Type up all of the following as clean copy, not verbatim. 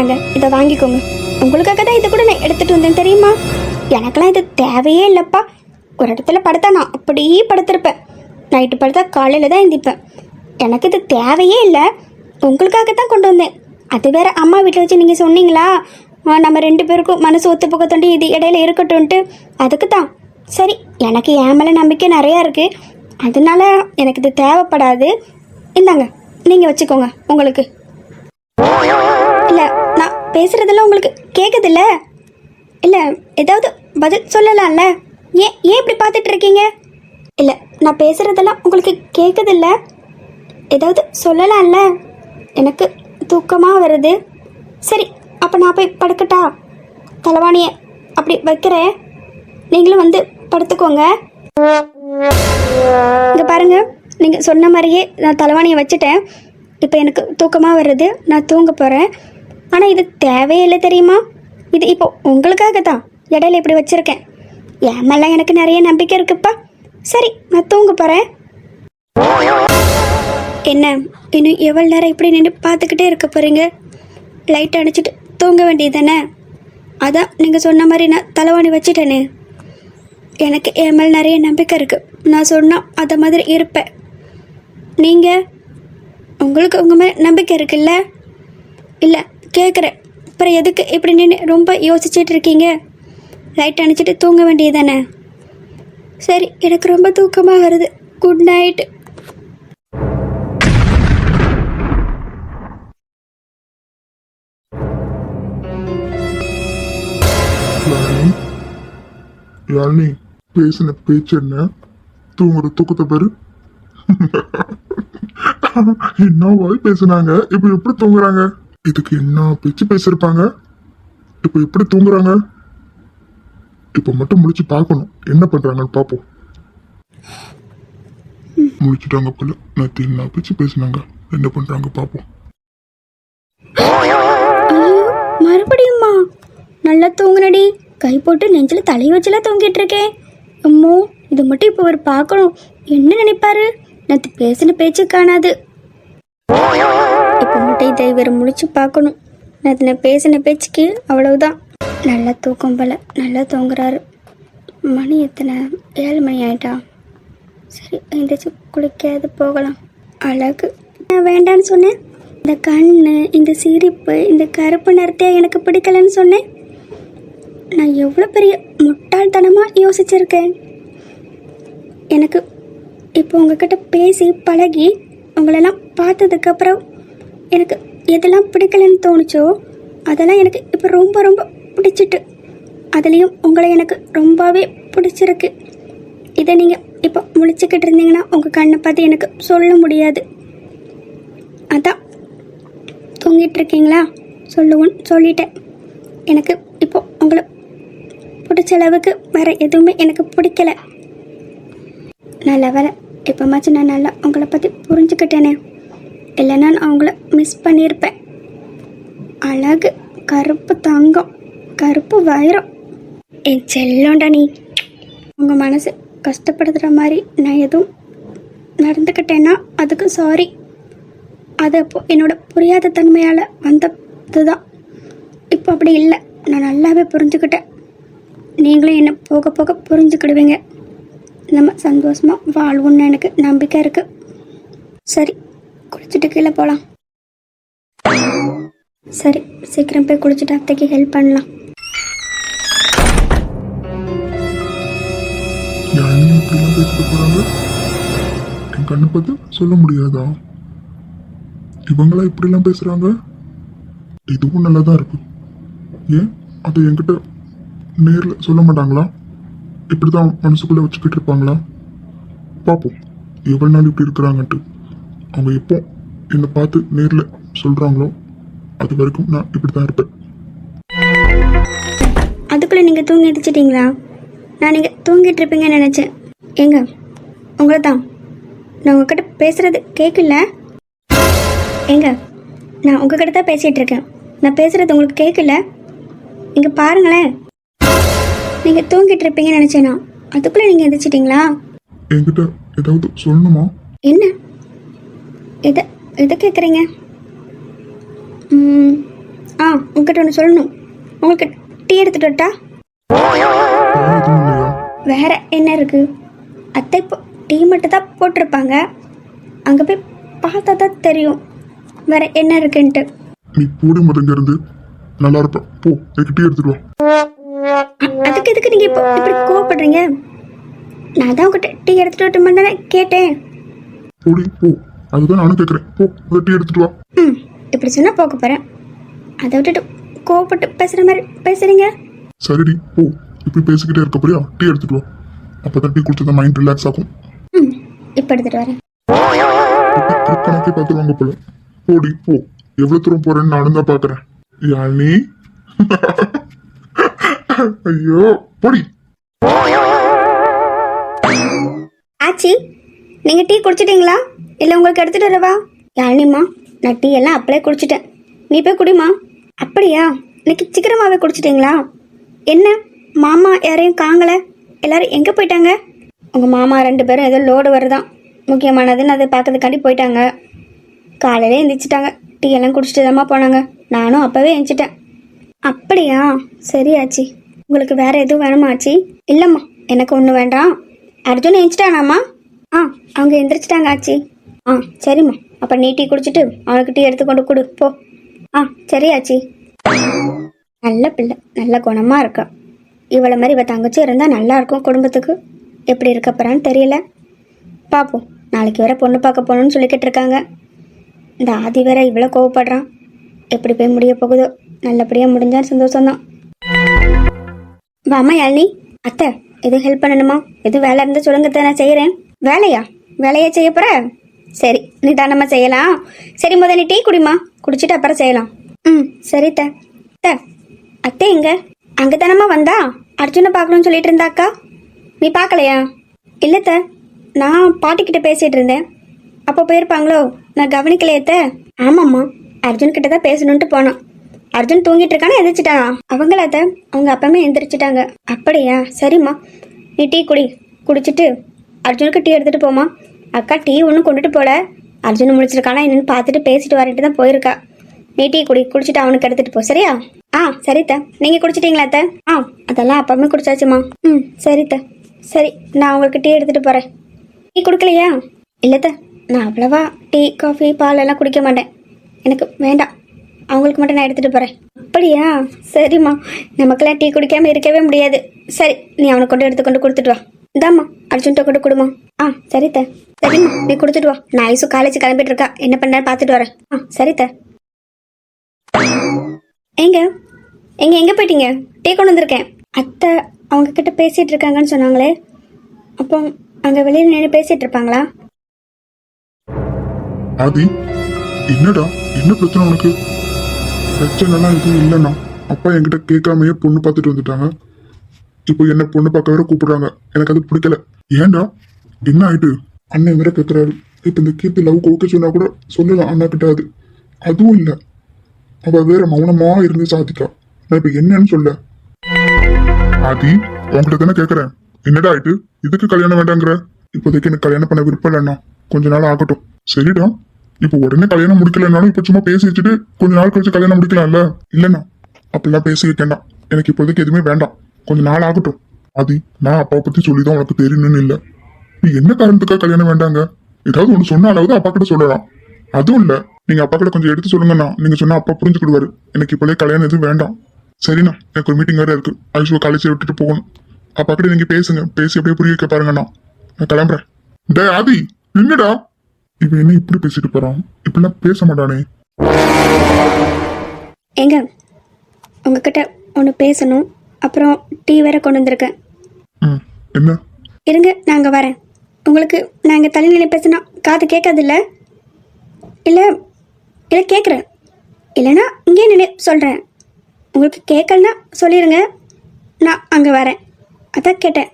இந்தாங்க, இதை வாங்கிக்கோங்க. உங்களுக்காக தான் இதை கூட நான் எடுத்துகிட்டு வந்தேன் தெரியுமா. எனக்கெல்லாம் இது தேவையே இல்லைப்பா. ஒரு இடத்துல படுத்தா நான் அப்படியே படுத்திருப்பேன். நைட்டு படுத்தா காலையில் தான் எந்திப்பேன். எனக்கு இது தேவையே இல்லை. உங்களுக்காக தான் கொண்டு வந்தேன். அது வேற அம்மா வீட்டில் வச்சு நீங்கள் சொன்னீங்களா, நம்ம 2 பேருக்கும் மனசு ஒத்து போக தோண்டி இது இடையில இருக்கட்டும்ன்ட்டு. அதுக்கு தான். சரி, எனக்கு என் மேலே நம்பிக்கை நிறையா இருக்குது, அதனால எனக்கு இது தேவைப்படாது. இந்தாங்க, நீங்கள் வச்சுக்கோங்க உங்களுக்கு. இல்லை, நான் பேசுகிறதெல்லாம் உங்களுக்கு கேட்குதில்ல? இல்லை, ஏதாவது பதில் சொல்லலாம்ல? ஏன் இப்படி பார்த்துட்டு இருக்கீங்க? இல்லை, நான் பேசுகிறதெல்லாம் உங்களுக்கு கேட்குதில்ல? ஏதாவது சொல்லலாம்ல? எனக்கு தூக்கமாக வருது. சரி, அப்போ நான் போய் படுக்கட்டா? தலைவாணியை அப்படி வைக்கிறேன், நீங்களும் வந்து படுத்துக்கோங்க. இங்கே பாருங்கள், நீங்கள் சொன்ன மாதிரியே நான் தலைவாணியை வச்சுட்டேன். இப்போ எனக்கு தூக்கமாக வருது, நான் தூங்க போகிறேன். ஆனால் இது தேவையில்லை தெரியுமா. இது இப்போ உங்களுக்காக தான் இடையில இப்படி வச்சுருக்கேன். என் மேலே எனக்கு நிறைய நம்பிக்கை இருக்குப்பா. சரி, நான் தூங்க போகிறேன். என்ன, இன்னும் எவ்வளோ நேரம் இப்படி நின்று பார்த்துக்கிட்டே இருக்க போகிறீங்க? லைட் அடிச்சுட்டு தூங்க வேண்டியது தானே? அதான் நீங்கள் சொன்ன மாதிரி நான் தலைவாணி வச்சுட்டேனே. எனக்கு என் மேலே நிறைய நம்பிக்கை இருக்குது. நான் சொன்னால் அதை மாதிரி இருப்பேன். நீங்கள், உங்களுக்கு உங்கள் மேலே நம்பிக்கை இருக்குல்ல? இல்லை, கேட்குறேன். அப்புறம் எதுக்கு இப்படி நின்று ரொம்ப யோசிச்சுட்டு இருக்கீங்க? லைட் அணைச்சிட்டு தூங்க வேண்டியது தானே? சரி, எனக்கு ரொம்ப தூக்கமாக வருது. Good night. யாழினி, பேசின பேச்சு என்ன? தூங்குற தூக்கத்தை பாரு. என்ன வாய் பேசுனாங்க, இப்ப எப்படி தூங்குறாங்க? இதுக்கு என்ன பேச்சு பேசிருப்பாங்க, இப்ப எப்படி தூங்குறாங்க? இப்ப மட்டும் முடிச்சு பார்க்கணும், என்ன பண்றாங்கன்னு பார்ப்போம். முடிச்சுட்டாங்க போல. நேற்று என்ன பேச்சு பேசினாங்க, என்ன பண்றாங்க பார்ப்போம். மறுபடியுமா? நல்லா தூங்குனடி. கை போட்டு நெஞ்சில் தலை வச்சுலாம் தூங்கிட்டு இருக்கேன். அம்மோ, இது மட்டும் இப்போ அவர் பார்க்கணும். என்ன நினைப்பாரு? நேற்று பேசின பேச்சு காணாது. இப்போ மட்டும் இதை இவர் முடிச்சு பார்க்கணும். நேற்று நான் பேசின பேச்சுக்கு அவ்வளவுதான். நல்லா தூக்கம் போல, நல்லா தூங்குறாரு. மணி எத்தனை? 7 மணி ஆயிட்டா. சரி, எந்திரிச்சு குளிக்காது போகலாம். அழகு, நான் வேண்டான்னு சொன்னேன். இந்த கண்ணு, இந்த சிரிப்பு, இந்த கருப்பு நிறத்தையா எனக்கு பிடிக்கலன்னு சொன்னேன். நான் எவ்வளோ பெரிய முட்டாள்தனமாக யோசிச்சிருக்கேன். எனக்கு இப்போ உங்ககிட்ட பேசி பழகி உங்களெல்லாம் பார்த்ததுக்கப்புறம் எனக்கு எதெல்லாம் பிடிக்கலன்னு தோணுச்சோ அதெல்லாம் எனக்கு இப்போ ரொம்ப ரொம்ப பிடிச்சிட்டு, அதுலேயும் உங்களை எனக்கு ரொம்பவே பிடிச்சிருக்கு. இதை நீங்கள் இப்போ முழிச்சுக்கிட்டு இருந்தீங்கன்னா உங்கள் கண்ணை பார்த்து எனக்கு சொல்ல முடியாது. அதான் தூங்கிட்டு இருக்கீங்களா, சொல்லிட்டேன். எனக்கு இப்போ உங்களை பிடிச்ச அளவுக்கு வேறு எதுவுமே எனக்கு பிடிக்கல. நல்ல வேலை, இப்போமாச்சும் நான் நல்லா உங்களை பற்றி புரிஞ்சுக்கிட்டேனே. இல்லைன்னா நான் அவங்கள மிஸ் பண்ணியிருப்பேன். அழகு, கருப்பு தங்கம், கருப்பு வைரம், என் செல்லோண்டா நீ. உங்கள் மனசு கஷ்டப்படுத்துகிற மாதிரி நான் எதுவும் நடந்துக்கிட்டேன்னா அதுக்கு சாரி. அது அப்போ என்னோட புரியாத தன்மையால் வந்தது தான். இப்போ அப்படி இல்லை, நான் நல்லாவே புரிஞ்சுக்கிட்டேன். நீங்களும் என்னை போக போக புரிஞ்சுக்கிடுவீங்க. நம்ம சந்தோஷமாக வாழ்வோன்னு எனக்கு நம்பிக்கை இருக்குது. சரி, குளிச்சுட்டு கீழே போகலாம். சரி, சீக்கிரம் போய் குளிச்சுட்டு அத்தைக்கு ஹெல்ப் பண்ணலாம். பேசிட்டு போறாங்க, என் கண்ணை பார்த்து சொல்ல முடியாதா? இவங்களா இப்படிலாம் பேசுறாங்க? இதுவும் நல்லாதான் இருக்கு. ஏன் அதை என்கிட்ட நேரில் சொல்ல மாட்டாங்களா? இப்படிதான் மனசுக்குள்ள வச்சுக்கிட்டு இருப்பாங்களா? பார்ப்போம் எவ்வளவு நாள் இப்படி இருக்கிறாங்கன்ட்டு. அவங்க எப்போ என்னை பார்த்து நேரில் சொல்றாங்களோ அது வரைக்கும் நான் இப்படிதான் இருப்பேன். அதுக்குள்ளே நீங்கள் தூங்கி அடிச்சிட்டிங்களா? நான் நீங்கள் தூங்கிட்டு இருப்பீங்கன்னு நினச்சேன். ஏங்க, உங்களை தான். நான் உங்ககிட்ட பேசுகிறது கேட்கல. ஏங்க, நான் உங்ககிட்ட தான் பேசிகிட்டு இருக்கேன். நான் பேசுகிறது உங்களுக்கு கேட்கல. இங்கே பாருங்களேன், நீங்கள் தூங்கிட்டு இருப்பீங்கன்னு நினச்சேனா, அதுக்குள்ளே நீங்கள் எந்திரிச்சிட்டிங்களா? என்கிட்ட ஏதாவது சொல்லணுமா? என்ன எதை கேட்குறீங்க? உங்ககிட்ட ஒன்று சொல்லணும். உங்களுக்கு டீ எடுத்துட்டு வரட்டா? வேற எதுவும் இல்லையா? வேற என்ன இருக்கு? அத்தை இப்போ டீ மட்டும் தான் போட்டிருப்பாங்க. அங்கே போய் பார்த்தா தான் தெரியும் வேற என்ன இருக்குன்ட்டு. நீ போடி முதங்க இருந்து நல்லா இருப்ப. போ எனக்கு டீ எடுத்துட்டு வா. அதுக்கு எதுக்கு நீங்கள் இப்போ இப்படி கோவப்படுறீங்க? நான் தான் உங்ககிட்ட டீ எடுத்துட்டு வரட்டுமா தானே கேட்டேன். போடி போ. அதுதான் நானும் கேட்குறேன். போ அந்த டீ எடுத்துட்டு வா. ம், இப்படி சொன்னால் போக போகிறேன். அதை விட்டுட்டு கோவப்பட்டு பேசுகிற மாதிரி பேசுகிறீங்க. சரிடி போ. இப்படி பேசிக்கிட்டே இருக்க போறியா? டீ எடுத்துட்டு வா. அப்பதான் டீ குடிச்சத மைண்ட் ரிலாக்ஸ் ஆகும். ம், இப்போ எடுத்துகிட்டு வரேன். கணக்கே பார்த்துருவாங்க போல. போடி போ. எவ்வளவு தூரம் போறேன்னு நானும் தான் பாக்குறேன். யாழ்னி ஐயோ போடி. ஆச்சி, நீங்கள் டீ குடிச்சிட்டீங்களா? இல்லை உங்களுக்கு எடுத்துகிட்டு வரவா? யாழ்னிம்மா, நான் டீ எல்லாம் அப்படியே குடிச்சிட்டேன். நீ போய் குடிமா. அப்படியா? இன்னைக்கு சீக்கிரமாகவே குடிச்சிட்டிங்களா? என்ன மாமா யாரையும் காங்கலை? எல்லாரும் எங்கே போயிட்டாங்க? உங்கள் மாமா 2 பேரும் ஏதோ லோடு வருதான், முக்கியமானதுன்னு அதை பார்க்கறதுக்காண்டி போயிட்டாங்க. காலையிலே எழுந்திரிச்சிட்டாங்க. டீ எல்லாம் குடிச்சிட்டு தாம்மா போனாங்க. நானும் அப்போவே எழுந்திரிச்சிட்டேன். அப்படியா? சரி ஆச்சி. உங்களுக்கு வேற எதுவும் வேணுமா ஆச்சி? இல்லைம்மா, எனக்கு ஒன்றும் வேண்டாம். அர்ஜுன் எழுந்திரிச்சிட்டானாம்மா? ஆ, அவங்க எந்திரிச்சிட்டாங்க ஆச்சி. ஆ சரிம்மா, அப்போ நீ டீ குடிச்சிட்டு அவனுக்கு டீ எடுத்து கொண்டு கொடு போ. ஆ சரி ஆச்சி. நல்ல பிள்ளை, நல்ல குணமாக இருக்கா. இவ்வளோ மாதிரி இவ தங்கச்சி இருந்தால் நல்லா இருக்கும் குடும்பத்துக்கு. எப்படி இருக்க போகிறான்னு தெரியல. பார்ப்போம். நாளைக்கு வேற பொண்ணு பார்க்க போகணுன்னு சொல்லிக்கிட்டு இருக்காங்க. இந்த ஆதி வேற இவ்வளோ கோவப்படுறான். எப்படி போய் முடிய போகுதோ. நல்லபடியாக முடிஞ்சால் சந்தோஷம்தான். வாமா யாழினி. அத்தை, எதுவும் ஹெல்ப் பண்ணணுமா? எதுவும் வேலை இருந்தால் சொல்லுங்க, நான் செய்கிறேன். வேலையா? வேலையா செய்ய போகிற? சரி, நிதானமாக செய்யலாம். சரி, முதல்ல நீ டீ குடிமா, குடிச்சிட்டு அப்புறம் செய்யலாம். ம் சரி த. அத்தை எங்க? அங்கே தானம்மா வந்தா? அர்ஜுனை பார்க்கணும்னு சொல்லிட்டு இருந்தாக்கா. நீ பார்க்கலையா? இல்லை த, நான் பாட்டிக்கிட்ட பேசிகிட்டு இருந்தேன். அப்போ போயிருப்பாங்களோ, நான் கவனிக்கலையத்த. ஆமாம்மா, அர்ஜுன்கிட்ட தான் பேசணுன்ட்டு போனான். அர்ஜுன் தூங்கிட்டு இருக்கானே, எந்திரிச்சிட்டானா? அவங்களாத்த, அவங்க அப்பமே எந்திரிச்சிட்டாங்க. அப்படியா? சரிம்மா, நீ டீ குடிச்சிட்டு அர்ஜுனுக்கு டீ எடுத்துகிட்டு போமா. அக்கா டீ ஒன்றும் கொண்டுட்டு போல. அர்ஜுன் முடிச்சிருக்கானா என்னன்னு பார்த்துட்டு பேசிட்டு வரட்டு தான் போயிருக்கா. நீ டீ குடிச்சிட்டு அவனுக்கு எடுத்துகிட்டு போ, சரியா? ஆ சரித்த. நீங்கள் குடிச்சிட்டிங்களா அத்தை? ஆ அதெல்லாம் அப்பமே குடிச்சாச்சுமா. ம் சரித்த. சரி, நான் உங்களுக்கு டீ எடுத்துகிட்டு போகிறேன். டீ கொடுக்கலையா? இல்லைத்த, நான் அவ்வளவா டீ காஃபி பால் எல்லாம் குடிக்க மாட்டேன். எனக்கு வேண்டாம். அவங்களுக்கு மட்டும் நான் எடுத்துகிட்டு போகிறேன். அப்படியா? சரிம்மா, நமக்கெல்லாம் டீ குடிக்காமல் இருக்கவே முடியாது. சரி, நீ அவனுக்கு கொண்டு எடுத்துக்கொண்டு கொடுத்துட்டு வா. இந்தாம்மா, அர்ஜுன்ட்ட கொண்டு கொடுமா. ஆ சரித்த. சரிம்மா, நீ கொடுத்துட்டு வா. நான் ஐசு காலேஜ் கிளம்பிட்டு இருக்கா, என்ன பண்ணான்னு பார்த்துட்டு வரேன். ஆ சரித்த. எங்கே போயிட்டீங்க? டீ கொண்டு வந்திருக்கேன். அத்தை அவங்க கிட்ட பேசிகிட்டு இருக்காங்கன்னு சொன்னாங்களே, அப்போ அங்கே வெளியில் நின்று பேசிகிட்டு இருப்பாங்களா? ஆதி, என்னடா என்ன பிரச்சனை உனக்கு? பிரச்சனைலாம் எதுவும் இல்லைண்ணா. அப்பா என்கிட்ட கேட்காமையே பொண்ணு பார்த்துட்டு வந்துட்டாங்க. இப்போ என்ன பொண்ணு பார்க்க வேற கூப்பிடுறாங்க. எனக்கு அது பிடிக்கல. ஏன்டா என்ன ஆயிட்டு? அண்ணன் வேற கேட்குறாரு. இப்போ இந்த கீர்த்தி லவ் ஓகே சொன்னா கூட சொல்லலாம் அண்ணா கிட்ட. அதுவும் இல்லை. அவ வேற மௌனமா இருந்து சாதிக்கா. நான் இப்ப என்னன்னு சொல்ல? ஆதி, உங்ககிட்ட தானே கேட்கறேன். என்னடா ஆயிட்டு? இதுக்கு கல்யாணம் வேண்டாங்கிற? இப்போதைக்கு எனக்கு கல்யாணம் பண்ண விருப்பம் இல்லைண்ணா. கொஞ்ச நாள் ஆகட்டும். சரிடா, இப்போ உடனே கல்யாணம் முடிக்கலனாலும் இப்ப சும்மா பேசி வச்சுட்டு கொஞ்ச நாள் கழிச்சு கல்யாணம் முடிக்கலாம்ல? இல்லைண்ணா, அப்படிலாம் பேசி வைக்கேன்டாம். எனக்கு இப்போதைக்கு எதுவுமே வேண்டாம். கொஞ்ச நாள் ஆகட்டும். ஆதி, நான் அப்பாவை பத்தி சொல்லிதான் உனக்கு தெரியணும்னு இல்லை. நீ என்ன காரணத்துக்காக கல்யாணம் வேண்டாங்க? ஏதாவது ஒண்ணு சொன்னாலாவது அப்பா கிட்ட சொல்லலாம். அதுவும் இல்ல, நீங்க அப்பா கிட்ட கொஞ்சம் எடுத்து சொல்லுங்கண்ணா. நீங்க சொன்னா அப்பா புரிஞ்சுக்கிடுவாரு. எனக்கு இப்போதே கல்யாணம் எதுவும் வேண்டாம். சரிண்ணா, எனக்கு ஒரு மீட்டிங் வேற இருக்கு. ஐஷுவை காலேஜ் விட்டுட்டு போகணும். அப்பா கிட்ட நீங்க பேசுங்க. பேசி அப்படியே புரிய வைக்க பாருங்கண்ணா. நான் கிளம்புறேன். டே ஆதி, என்னடா இவன் என்ன இப்படி பேசிட்டு போறான்? இப்படிலாம் பேச மாட்டானே. எங்க உங்ககிட்ட ஒன்று பேசணும். அப்புறம் டீ வேற கொண்டு வந்திருக்கேன். என்ன? இருங்க, நான் அங்கே வரேன். உங்களுக்கு நான் இங்கே தலைநிலை பேசினா காது கேட்காது இல்லை? இல்லை இல்லை கேட்குறேன். இல்லைன்னா இங்கே நினை சொல்கிறேன். உங்களுக்கு கேட்கலன்னா சொல்லிடுங்க, நான் அங்கே வரேன். அதான் கேட்டேன்.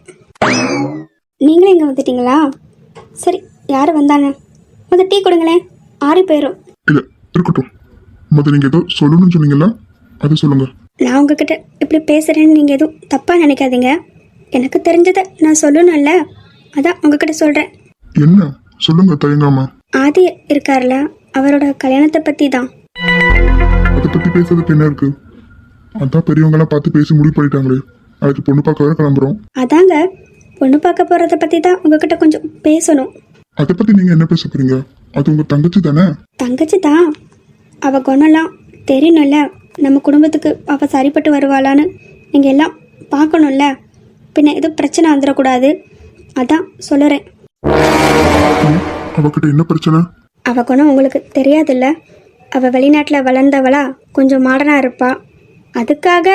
நீங்களே இங்கே வந்துட்டீங்களா? சரி, யார் வந்தாங்க? முதல் டீ கொடுங்களேன், ஆறி போயிடும். இல்ல இருக்கட்டும். மொதல் நீங்க ஏதோ சொல்லணும்னு சொன்னீங்களா, அது சொல்லுங்க. நான் உங்ககிட்ட இப்படி பேசுகிறேன்னு நீங்கள் எதுவும் தப்பாக நினைக்காதீங்க. எனக்கு தெரிஞ்சதை நான் சொல்லணும்ல, அதான் உங்ககிட்ட சொல்கிறேன். என்ன சொல்லுங்க தயங்காம. ஆதி இருக்கார்ல, அவரோட கல்யாணத்தை பற்றி தான். அதை பத்தி பேசுறதுக்கு என்ன இருக்கு? அதான் பெரியவங்க எல்லாம் பார்த்து பேசி முடிவு பண்ணிட்டாங்களே, நாளைக்கு பொண்ணு பார்க்க வர கிளம்புறோம். அதாங்க பொண்ணு பார்க்க போகிறத பற்றி தான் உங்ககிட்ட கொஞ்சம் பேசணும். அதை பத்தி நீங்க என்ன பேச போறீங்க? அது உங்க தங்கச்சி தானே? தங்கச்சி தான், அவள் குணம்லாம் தெரியணும்ல. நம்ம குடும்பத்துக்கு அவள் சரிப்பட்டு வருவாளான்னு நீங்கள் எல்லாம் பார்க்கணும்ல. பின்ன எதுவும் பிரச்சனை வந்துடக்கூடாது, அதான் சொல்லுறேன். அவகிட்ட என்ன பிரச்சனை? அவள் குணம் உங்களுக்கு தெரியாதுல்ல. அவள் வெளிநாட்டில் வளர்ந்தவளா, கொஞ்சம் மாடர்னாக இருப்பா. அதுக்காக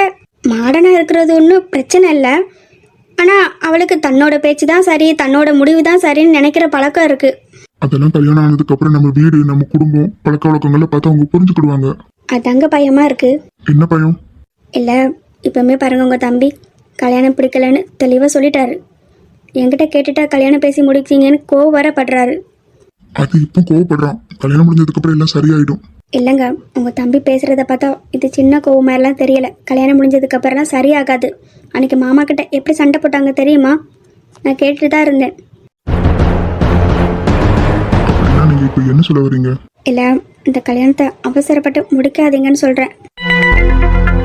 மாடர்னாக இருக்கிறது ஒன்றும் பிரச்சனை இல்லை. ஆனால் அவளுக்கு தன்னோட பேச்சு தான் சரி, தன்னோட முடிவு தான் சரின்னு நினைக்கிற பழக்கம் இருக்குது. அதெல்லாம் கல்யாணம் ஆனதுக்கு அப்புறம் நம்ம வீடு, நம்ம குடும்பம், பழக்க வழக்கங்களை பார்த்து அவங்க புரிஞ்சுக்கிடுவாங்க. அதாங்க பயமாக இருக்குது. என்ன பயம்? இல்லை, இப்போவுமே பாருங்க, உங்கள் தம்பி கல்யாணம் பிடிக்கலன்னு தெளிவாக சொல்லிட்டாரு. என்கிட்ட கேட்டுட்டா கல்யாணம் பேசி முடிச்சிங்கன்னு கோவம் வர படுறாரு. அது இப்போ கோவப்படுறான், கல்யாணம் முடிஞ்சதுக்கு அப்புறம் எல்லாம் சரியாயிடும். இல்லைங்க, உங்கள் தம்பி பேசுகிறத பார்த்தா இது சின்ன கோவம் மாதிரிலாம் தெரியல. கல்யாணம் முடிஞ்சதுக்கு அப்புறம்லாம் சரியாகாது. அன்னைக்கு மாமா கிட்ட எப்படி சண்டை போட்டாங்க தெரியுமா? நான் கேட்டுட்டு தான் இருந்தேன். அப்படின்னா நீங்க இப்போ என்ன சொல்ல வரீங்க? இல்லை, இந்த கல்யாணத்தை அவசரப்பட்டு முடிக்காதீங்கன்னு சொல்கிறேன்.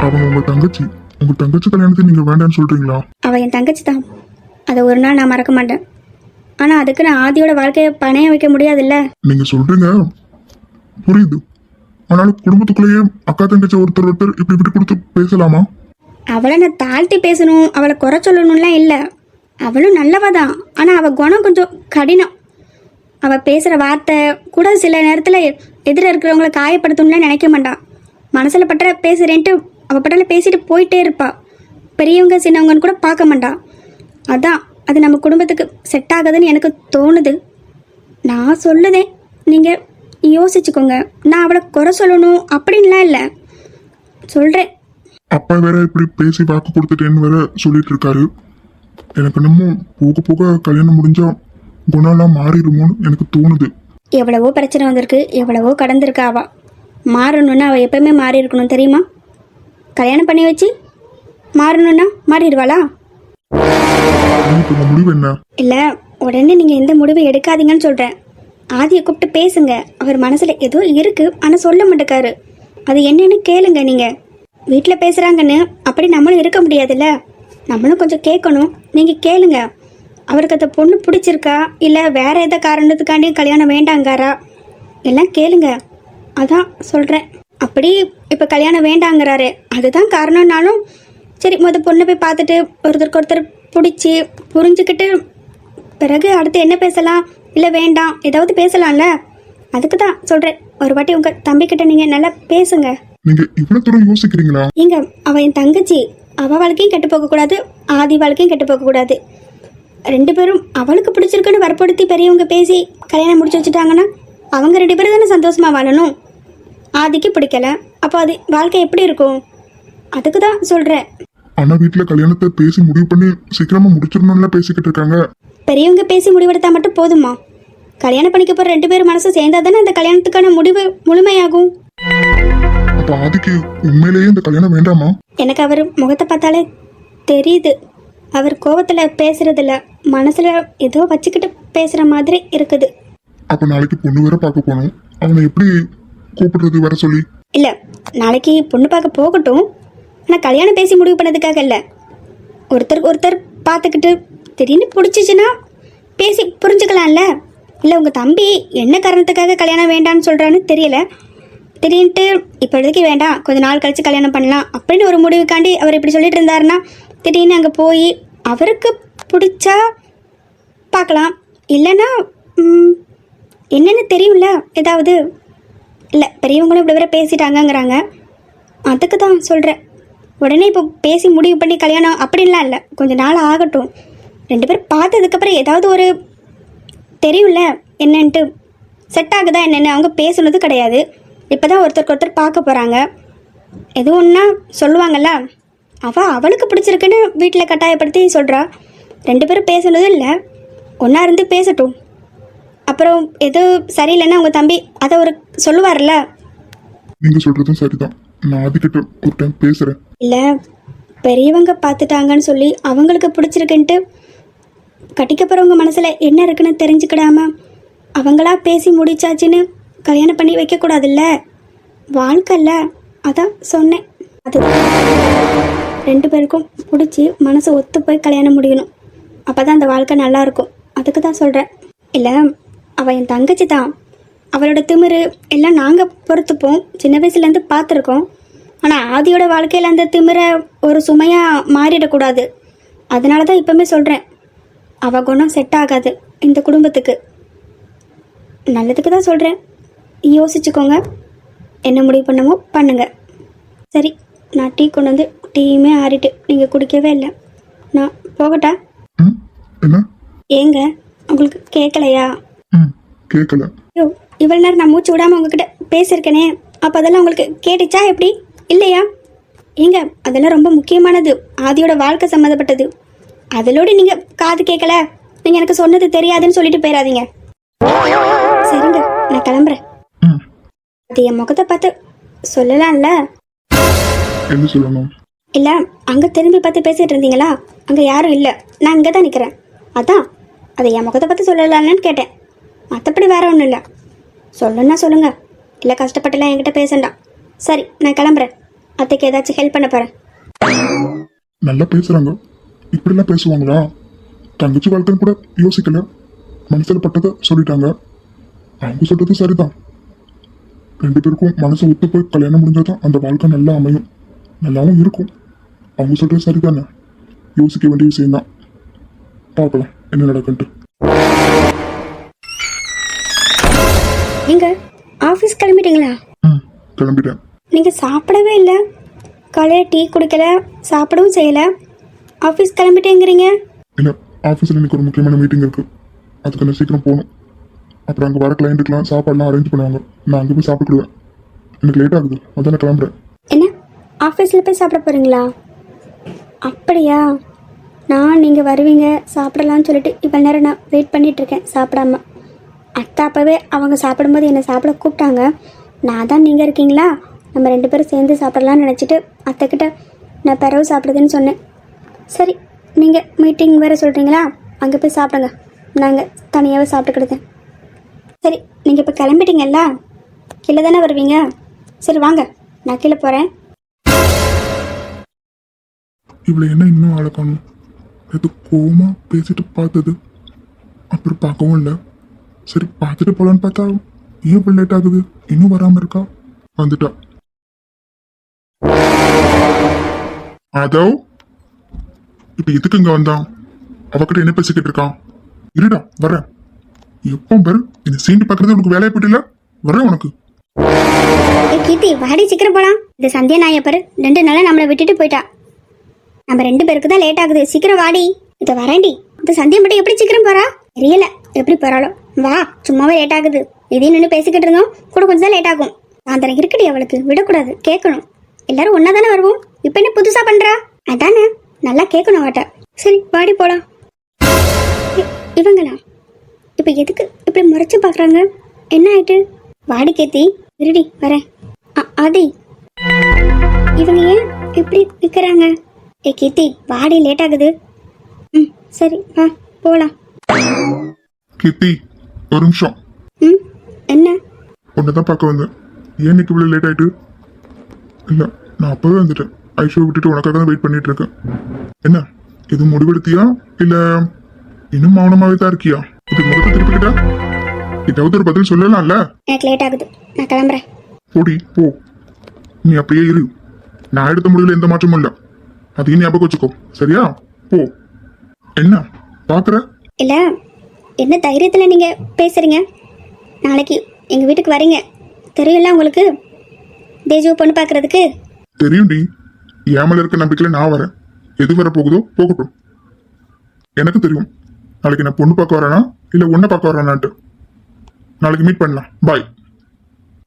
அவங்க உங்க தங்கச்சி கல்யாணத்தை நீங்க வேண்டாம்னு சொல்றீங்களா? அவள் என் தங்கச்சி தான், அதை ஒரு நாள் நான் மறக்க மாட்டேன். ஆனால் அதுக்கு நான் ஆதியோட வாழ்க்கையை பணைய வைக்க முடியாதுல்ல. நீங்க சொல்றீங்க, புரியுது. ஆனாலும் குடும்பத்துக்குள்ளேயே அக்கா தங்கச்சி ஒருத்தர் இப்படி இப்படி கொடுத்து பேசலாமா? அவளை நான் தாழ்த்தி பேசணும், அவளை குறை சொல்லணும்லாம் இல்லை. அவளும் நல்லவ தான், ஆனால் அவள் குணம் கொஞ்சம் கடினம். அவள் பேசுகிற வார்த்தை கூட சில நேரத்தில் எதிர இருக்கிறவங்கள காயப்படுத்தணும்லாம் நினைக்க மாட்டான். மனசில் பட்ட பேசுகிறேன்ட்டு அவள் பட்டால பேசிட்டு போயிட்டே இருப்பாள். பெரியவங்க சின்னவங்கன்னு கூட பார்க்க மாட்டான். அதான் அது நம்ம குடும்பத்துக்கு செட் ஆகுதுன்னு எனக்கு தோணுது. நான் சொல்லுதேன், நீங்கள் யோசிச்சுக்கோங்க. நான் அவளை குறை சொல்லணும் அப்படின்லாம் இல்லை, சொல்கிறேன். அப்பா வேற இப்படி பேசி வாக்கு கொடுத்துட்டேன்னு வேற சொல்லிட்டு இருக்காரு. எனக்கு என்னமோ போக போக கல்யாணம் முடிஞ்சா குணம்லாம் மாறிடுமோன்னு எனக்கு தோணுது. எவ்வளவோ பிரச்சனை வந்திருக்கு, எவ்வளவோ கடந்திருக்கா. அவள் மாறணுன்னா அவள் எப்பவுமே மாறி இருக்கணும் தெரியுமா? கல்யாணம் பண்ணி வச்சு மாறணுன்னா மாறிடுவாளா? முடிவு என்ன? இல்லை, உடனே நீங்கள் எந்த முடிவு எடுக்காதீங்கன்னு சொல்கிறேன். ஆதியை கூப்பிட்டு பேசுங்க. அவர் மனசில் ஏதோ இருக்குது, ஆனால் சொல்ல மாட்டேக்காரு. அது என்னன்னு கேளுங்க. நீங்கள் வீட்டில் பேசுகிறாங்கன்னு அப்படி நம்மளும் இருக்க முடியாதுல்ல. நம்மளும் கொஞ்சம் கேட்கணும். நீங்கள் கேளுங்க. அவருக்கு அந்த பொண்ணு பிடிச்சிருக்கா, இல்லை வேற எந்த காரணத்துக்காண்டியும் கல்யாணம் வேண்டாங்காரா, எல்லாம் கேளுங்க. அதான் சொல்கிறேன். அப்படி இப்போ கல்யாணம் வேண்டாங்கிறாரு, அதுதான் காரணம்னாலும் சரி, பொண்ணை போய் பார்த்துட்டு ஒருத்தருக்கு ஒருத்தர் பிடிச்சி புரிஞ்சுக்கிட்டு பிறகு அடுத்து என்ன பேசலாம், இல்லை வேண்டாம் ஏதாவது பேசலாம்ல. அதுக்கு தான் சொல்கிறேன். ஒரு வாட்டி உங்கள் தம்பிக்கிட்ட நீங்கள் நல்லா பேசுங்க. நீங்கள் இவ்வளோ தூரம் யோசிக்கிறீங்களா? ஏங்க, அவள் என் தங்கச்சி. அவள் வாழ்க்கையும் கெட்டு போகக்கூடாது, ஆதி வாழ்க்கையும் கெட்டு போகக்கூடாது. ரெண்டு பேரும் அவளுக்கு பிடிச்சிருக்குன்னு வற்படுத்தி பெரியவங்க பேசி கல்யாணம் முடிச்சு வச்சுட்டாங்கன்னா அவங்க ரெண்டு பேரும் தானே சந்தோஷமாக வாழணும். ஆதிக்கு பிடிக்கல, அப்போ அது வாழ்க்கை எப்படி இருக்கும்? அதுக்கு தான் சொல்கிறேன். ஆனால் வீட்டில் கல்யாணத்தை பேசி முடிவு பண்ணி சீக்கிரமாக முடிச்சிடணும்ல பேசிக்கிட்டு இருக்காங்க. பெரியவங்க பேசி முடிவெடுத்தா மட்டும் போதுமா? கல்யாணம் பண்ணிக்க போகிற ரெண்டு பேரும் மனசு சேர்ந்தா தானே அந்த கல்யாணத்துக்கான முடிவு முழுமையாகும். அப்போ ஆதிக்கு உண்மையிலேயே இந்த கல்யாணம் வேண்டாமா? எனக்கு அவர் முகத்தை பார்த்தாலே தெரியுது. அவர் கோபத்தில் பேசுறதில்ல, மனசில் ஏதோ வச்சுக்கிட்டு பேசுகிற மாதிரி இருக்குது. அப்போ நாளைக்கு பொண்ணு வேற பார்க்க போகணும். அவனை எப்படி கூப்பிடுறது வர சொல்லி? இல்லை, நாளைக்கு பொண்ணு பார்க்க போகட்டும். ஆனால் கல்யாணம் பேசி முடிவு பண்ணதுக்காக இல்லை. ஒருத்தருக்கு ஒருத்தர் பார்த்துக்கிட்டு திடீர்னு பிடிச்சிச்சுன்னா பேசி புரிஞ்சுக்கலாம்ல. இல்லை, உங்கள் தம்பி என்ன காரணத்துக்காக கல்யாணம் வேண்டான்னு சொல்கிறான்னு தெரியல. திடீர்னுட்டு இப்போதைக்கு வேண்டாம், கொஞ்சம் நாள் கழித்து கல்யாணம் பண்ணலாம் அப்படின்னு ஒரு முடிவுக்காண்டி அவர் இப்படி சொல்லிட்டு இருந்தாருன்னா திடீர்னு அங்கே போய் அவருக்கு பிடிச்சா பார்க்கலாம். இல்லைன்னா என்னென்னு தெரியும்ல ஏதாவது. இல்லை, பெரியவங்களும் இப்படி வேற பேசிட்டாங்கங்கிறாங்க. அதுக்கு தான் சொல்கிறேன். உடனே இப்போ பேசி முடிவு பண்ணி கல்யாணம் அப்படின்லாம் இல்லை, கொஞ்சம் நாள் ஆகட்டும். ரெண்டு பேரும் பார்த்ததுக்கப்புறம் ஏதாவது ஒரு தெரியும்ல என்னன்ட்டு, செட் ஆகுதா என்னென்னு. அவங்க பேசுனது கிடையாது, இப்போ தான் ஒருத்தருக்கு ஒருத்தர் பார்க்க போகிறாங்க. எதுவும் ஒன்றா சொல்லுவாங்கல்ல. அவளுக்கு பிடிச்சிருக்குன்னு வீட்டில் கட்டாயப்படுத்தி சொல்கிறா. ரெண்டு பேரும் பேசுனதும் இல்லை, ஒன்றா இருந்து பேசட்டும். அப்புறம் எது சரியில்லைன்னா உங்கள் தம்பி அதை ஒரு சொல்லுவார்ல. நீங்கள் சொல்கிறதும் சரிதான். நான் ஆதிக்கிட்ட ஒரு டைம் பேசுகிறேன். இல்லை, பெரியவங்க பார்த்துட்டாங்கன்னு சொல்லி அவங்களுக்கு பிடிச்சிருக்குன்ட்டு கட்டிக்க போகிறவங்க மனசில் என்ன இருக்குன்னு தெரிஞ்சுக்கிடாம அவங்களா பேசி முடிச்சாச்சுன்னு கல்யாணம் பண்ணி வைக்கக்கூடாதுல்ல. வாழ்க்கைல்ல, அதான் சொன்னேன். அதுதான் ரெண்டு பேருக்கும் பிடிச்சி மனசு ஒத்து போய் கல்யாணம் முடியணும். அப்போ தான் அந்த வாழ்க்கை நல்லா இருக்கும். அதுக்கு தான் சொல்கிறேன். இல்லை, அவள் என் தங்கச்சி தான். அவளோட திமிரு எல்லாம் நாங்கள் பொறுத்துப்போம், சின்ன வயசுலேருந்து பார்த்துருக்கோம். ஆனால் ஆதியோட வாழ்க்கையில் அந்த திமிரை ஒரு சுமையாக மாறிடக்கூடாது. அதனால தான் இப்போவுமே சொல்கிறேன், அவள் குணம் செட் ஆகாது இந்த குடும்பத்துக்கு. நல்லதுக்கு தான் சொல்கிறேன், யோசிச்சுக்கோங்க. என்ன முடிவு பண்ணமோ பண்ணுங்க. சரி, நான் டீ கொண்டு வந்து டீயுமே ஆறிட்டு நீங்கள் குடிக்கவே இல்லை. நான் போகட்டா? ம் என்ன? ஏங்க, உங்களுக்கு கேட்கலையா? ம் கேட்கல. ஐயோ, இவ்வளோ நேரம் நான் மூச்சு விடாமல் உங்ககிட்ட பேசியிருக்கேனே, அப்போ அதெல்லாம் உங்களுக்கு கேட்டுச்சா எப்படி? இல்லையா? ஏங்க, அதெல்லாம் ரொம்ப முக்கியமானது, ஆதியோட வாழ்க்கை சம்மந்தப்பட்டது. அதிலோடு நீங்கள் காது கேட்கல, நீங்கள் எனக்கு சொன்னது தெரியாதுன்னு சொல்லிட்டு போயிடாதீங்க. சரிங்க, நான் கிளம்புறேன். ம் அது என் முகத்தை பார்த்து சொல்லலாம்ல? என்ன சொல்லணும்? இல்லை, அங்கே திரும்பி பார்த்து பேசிகிட்டு இருந்தீங்களா? அங்கே யாரும் இல்லை, நான் இங்கே தான் நிற்கிறேன். அதான் அதை என் முகத்தை பார்த்து சொல்லலான்னு கேட்டேன். மற்றபடி வேற ஒன்றும் இல்லை. சொல்லுன்னா சொல்லுங்க, இல்லை கஷ்டப்பட்டுலாம் என்கிட்ட பேசண்டாம். சரி, நான் கிளம்புறேன். அத்தைக்கு ஏதாச்சும் ஹெல்ப் பண்ண போகிறேன். நல்லா பேசுறாங்க, இப்படிலாம் பேசுவாங்களா? தங்கச்சி வாழ்க்கைன்னு கூட யோசிக்கல, மனசில் பட்டதை சொல்லிட்டாங்க. அவங்க சொல்றது சரிதான். ரெண்டு பேருக்கும் மனசு ஒத்து போய் கல்யாணம் முடிஞ்சாதான் அந்த வாழ்க்கை நல்லா அமையும், நல்லாவும் இருக்கும். அவங்க சொல்றது சரிதானே, யோசிக்க வேண்டிய விஷயம்தான். பார்க்கலாம் என்ன நடக்குன்ட்டு. நீங்க ஆஃபீஸ் கிளம்பிட்டீங்களா? ம் கிளம்பிட்டேன். நீங்கள் சாப்பிடவே இல்லை, காலையில் டீ குடிக்கல, சாப்பிடவும் செய்யலை, ஆஃபீஸ் கிளம்பிட்டேங்கிறீங்க. இல்லை, ஆஃபீஸில் எனக்கு ஒரு முக்கியமான மீட்டிங் இருக்கு, அதுக்கு நான் சீக்கிரம் போகணும். அப்புறம் அங்கே வர கிளைண்ட்டுக்கெலாம் சாப்பாடுலாம் அரேஞ்ச் பண்ணுவாங்க, நான் அங்கே போய் சாப்பிட்டுடுவேன். எனக்கு லேட் ஆகுது, அதான் நான் கிளம்புறேன். என்ன, ஆஃபீஸில் போய் சாப்பிட போகிறீங்களா? அப்படியா? நான் நீங்கள் வருவீங்க சாப்பிடலான்னு சொல்லிட்டு இவ்வளோ நேரம் நான் வெயிட் பண்ணிகிட்ருக்கேன் சாப்பிடாம. அத்தை அப்போவே அவங்க சாப்பிடும்போது என்னை சாப்பிட கூப்பிட்டாங்க. நான் தான் நீங்கள் இருக்கீங்களா, நம்ம ரெண்டு பேரும் சேர்ந்து சாப்பிடலான்னு நினச்சிட்டு அத்தைக்கிட்ட நான் பிறவு சாப்பிடுதுன்னு சொன்னேன். சரி, நீங்கள் மீட்டிங் வேறு சொல்கிறீங்களா, அங்கே போய் சாப்பிடுங்க, நாங்கள் தனியாகவே சாப்பிட்டுக்கிடுதேன். சரி, நீங்கள் இப்போ கிளம்பிட்டீங்கல்ல, கீழே தானே வருவீங்க? சரி வாங்க, நான் கீழே போகிறேன். இவ்வளோ என்ன இன்னும் ஆளை காணும்? அது கோவமா பேசிட்டு பார்த்தது, அப்புறம் பார்க்கவும் இல்லை. சரி பார்த்துட்டு போலான்னு பார்த்தா ஏன் இப்போ லேட் ஆகுது, இன்னும் வராமல் இருக்கா? வந்துட்டா. அதோ இப்போ எதுக்கு இங்கே வந்தான்? அவகிட்ட என்ன பேசிக்கிட்டு இருக்கான்? இருடா வரேன். எப்போ பாரு இந்த சீண்டி பார்க்கறது உனக்கு வேலையை போயிட்டு வரேன் உனக்கு. கீர்த்தி, வாடி சீக்கிரம் போகலாம். இந்த சந்தியா நாயை பாரு, 2 நாளாக நம்மளை விட்டுட்டு போயிட்டா. நம்ம 2 பேருக்கு தான் லேட் ஆகுது, சீக்கிரம் வாடி. இதை வரேன்டி. இந்த சந்தியா மட்டும் எப்படி சீக்கிரம் போறா தெரியல, எப்படி போறாளோ. வா, சும்மாவே லேட் ஆகுது. இதையும் நின்று பேசிக்கிட்டு இருந்தோம், கூட கொஞ்சம் தான் லேட் ஆகும். சாயந்தரம் இருக்குடி, அவளுக்கு விடக்கூடாது, கேட்கணும். எல்லாரும் ஒன்னா தானே வருவோம், இப்போ என்ன புதுசா பண்றா? அதானே, நல்லா கேட்கணும் அவட்ட. சரி வாடி போலாம். இவங்களா இப்போ எதுக்கு இப்படி முறைச்சு பார்க்குறாங்க? என்ன ஆயிட்டு? வாடி கேத்தி, இருடி வரேன். ஆதி, இவங்க ஏன் இப்படி நிற்கிறாங்க? ஏ கீர்த்தி, வாடி, லேட் ஆகுது. ம் சரி வா போகலாம். கீர்த்தி ஒரு நிமிஷம். ம் என்ன? உன்னை தான் பார்க்க வந்தேன். ஏன் இன்னைக்கு இவ்வளோ லேட் ஆயிட்டு? இல்லை, நான் அப்போவே வந்துட்டேன். ஐஷோ விட்டுட்டு உனக்காக தான் வெயிட் பண்ணிட்டு இருக்கேன். என்ன எதுவும் முடிவெடுத்தியா, இல்லை இன்னும் மௌனமாவே தான் இருக்கியா? இது முகத்தை திருப்பிக்கிட்டா ஏதாவது ஒரு பதில் சொல்லலாம்ல? எனக்கு லேட் ஆகுது, நான் கிளம்புறேன். போடி போ, நீ அப்படியே இரு. நான் எடுத்த முடிவில் எந்த மாற்றமும் இல்லை, அதையும் ஞாபகம் வச்சுக்கோ, சரியா? போ. என்ன பார்க்குற? இல்லை, என்ன தைரியத்தில் நீங்கள் பேசுகிறீங்க? நாளைக்கு எங்கள் வீட்டுக்கு வரீங்க, தெரியும்ல உங்களுக்கு, தேஜுவை பொண்ணு பார்க்குறதுக்கு. தெரியும் டி, ஏமல இருக்க நம்பிக்கையில் நான் வரேன். எது வர போகுதோ போகட்டும். எனக்கு தெரியும் நாளைக்கு நான் பொண்ணு பார்க்க வரேனா இல்லை உன்னை பார்க்க வரேனான்ட்டு. நாளைக்கு மீட் பண்ணலாம், பாய்.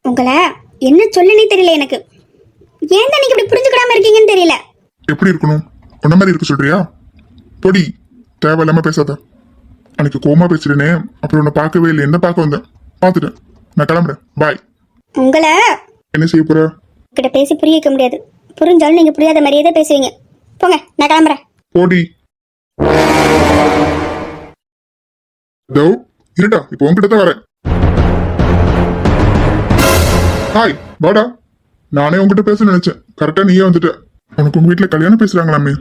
உங்களை என்ன சொல்லுனே தெரியல எனக்கு. ஏன் தான் நீங்கள் இப்படி புரிஞ்சுக்கிடாம இருக்கீங்கன்னு தெரியல. எப்படி இருக்கணும்? உன்ன மாதிரி இருக்க சொல்றியா? பொடி, தேவையில்லாம பேசாத. அன்னைக்கு கோமா பேசுறேனே, அப்புறம் உன்னை பார்க்கவே இல்லை, என்ன பார்க்க வந்தேன், பார்த்துட்டேன். நான் கிளம்புறேன், பாய். உங்களை என்ன செய்ய போற? கிட்ட பேசி புரிய வைக்க முடியாது, புரிஞ்சாலும் நீங்கள் புரியாத மாதிரியே தான் பேசுவீங்க. போங்க, நான் கிளம்புறேன். போடி. தோ இருடா, இப்போ உன்கிட்ட தான் வரேன். ஹாய் வாடா. நானே உங்ககிட்ட பேச நினைச்சேன், கரெக்டா நீயே வந்துட்ட. உனக்கு உங்க வீட்டுல கல்யாணம் பேசுறாங்களாமே,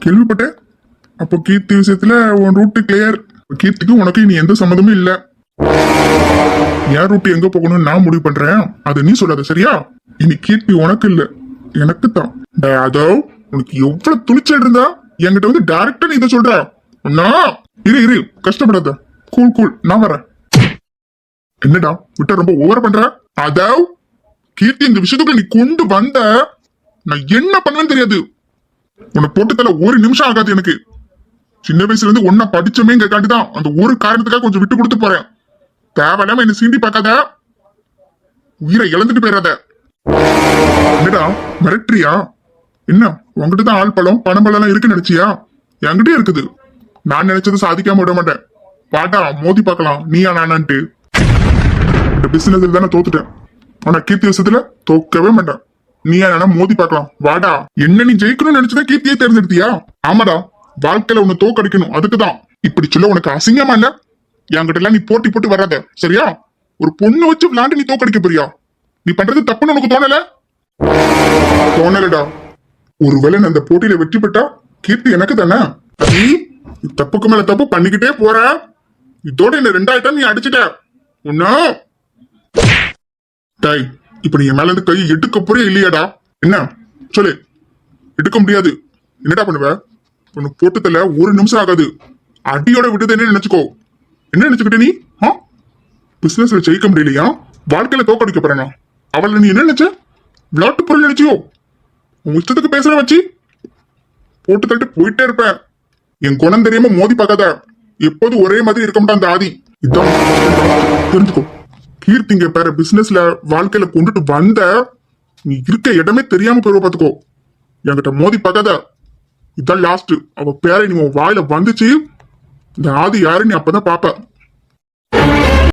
கேள்விப்பட்டேன். அப்போ கீர்த்தி விஷயத்துல உன் ரூட்டு கிளியர். கீர்த்திக்கு உனக்கு இனி எந்த சம்மந்தமும் இல்ல. என் ரூட்டு எங்க போகணும்னு நான் முடிவு பண்றேன், அது நீ சொல்லாத சரியா? இனி கீர்த்தி உனக்கு இல்ல, எனக்கு தான். அதோ உனக்கு எவ்வளவு துணிச்சல் இருந்தா என்கிட்ட வந்து டைரக்டா நீ இதை சொல்ற? இரு இரு, கஷ்டப்படாத. கூல் கூல், நான் வரேன். என்னடா விட்ட ரொம்ப ஓவர் பண்ற? அதோ கீர்த்தி இந்த விஷயத்துக்குள்ள நீ கொண்டு வந்த நான் என்ன பண்ணுவேன்னு தெரியாது. உன்னை போட்டு தல ஒரு நிமிஷம் ஆகாது எனக்கு. சின்ன வயசுல இருந்து ஒன்னா படிச்சமேங்கிறக்காண்டிதான் அந்த ஒரு காரணத்துக்காக கொஞ்சம் விட்டு கொடுத்து போறேன். தேவையில்லாம என்ன சீண்டி பார்க்காத, உயிரை இழந்துட்டு போயிடாத. என்னடா மிரட்டுறியா? என்ன உங்ககிட்ட தான் ஆள் பழம் பணம் பழம் எல்லாம் இருக்குன்னு நினைச்சியா? என்கிட்டயே இருக்குது. நான் நினைச்சதை சாதிக்காம விட மாட்டேன். பாட்டா மோதி பார்க்கலாம் நீயா நானான்ட்டு. இந்த பிசினஸ்ல தானே தோத்துட்டேன், ஆனா கீர்த்தி விஷயத்துல தோக்கவே மாட்டேன். நீயா நானா மோதி பார்க்கலாம் வாடா. என்ன நீ ஜெயிக்கணும்னு நினைச்சதான் கீர்த்தியே தேர்ந்தெடுத்தியா? ஆமாடா, வாழ்க்கையில உன்னை தோக்கடிக்கணும், அதுக்குதான். இப்படி சொல்ல உனக்கு அசிங்கமா இல்ல? என்கிட்ட எல்லாம் நீ போட்டி போட்டு வராத சரியா? ஒரு பொண்ணு வச்சு விளையாண்டு நீ தோக்கடிக்க போறியா? நீ பண்றது தப்புன்னு உனக்கு தோணல? தோணலடா. ஒருவேளை நான் அந்த போட்டியில வெற்றி பெற்றா கீர்த்தி எனக்கு தானே. நீ தப்புக்கு மேல தப்பு பண்ணிக்கிட்டே போற. இதோட என்ன 2 நீ அடிச்சுட்ட. ஒன்னா டாய், இப்ப நீ என் மேல இருந்து கை எடுக்க போறே இல்லையாடா? என்ன சொல்லு. எடுக்க முடியாது. என்னடா பண்ணுவ? உனக்கு போட்டு தல ஒரு நிமிஷம் ஆகாது. அடியோட விட்டது என்ன நினைச்சுக்கோ. என்ன நினைச்சுக்கிட்ட நீ? பிசினஸ்ல ஜெயிக்க முடியலையா? வாழ்க்கையில தோக்கடிக்க போறேனா? அவளை நீ என்ன நினைச்ச? விளையாட்டு பொருள் நினைச்சியோ? உன் இஷ்டத்துக்கு பேசுற வச்சு போட்டு தட்டு போயிட்டே இருப்பேன். என் குணம் தெரியாம மோதி பார்க்காத. எப்போதும் ஒரே மாதிரி இருக்க மாட்டான் அந்த ஆதி. இதான் தெரிஞ்சுக்கோ. கீர்த்திங்க பேர பிசினஸ்ல வாழ்க்கையில கொண்டுட்டு வந்த நீ இருக்க இடமே தெரியாம போய் பாத்துக்கோ. என்கிட்ட மோதி பார்க்காத. இதான் லாஸ்ட். அவ பேரை நீ உன் வாயில வந்துச்சு, இந்த ஆதி யாரு நீ அப்பதான் பாப்ப.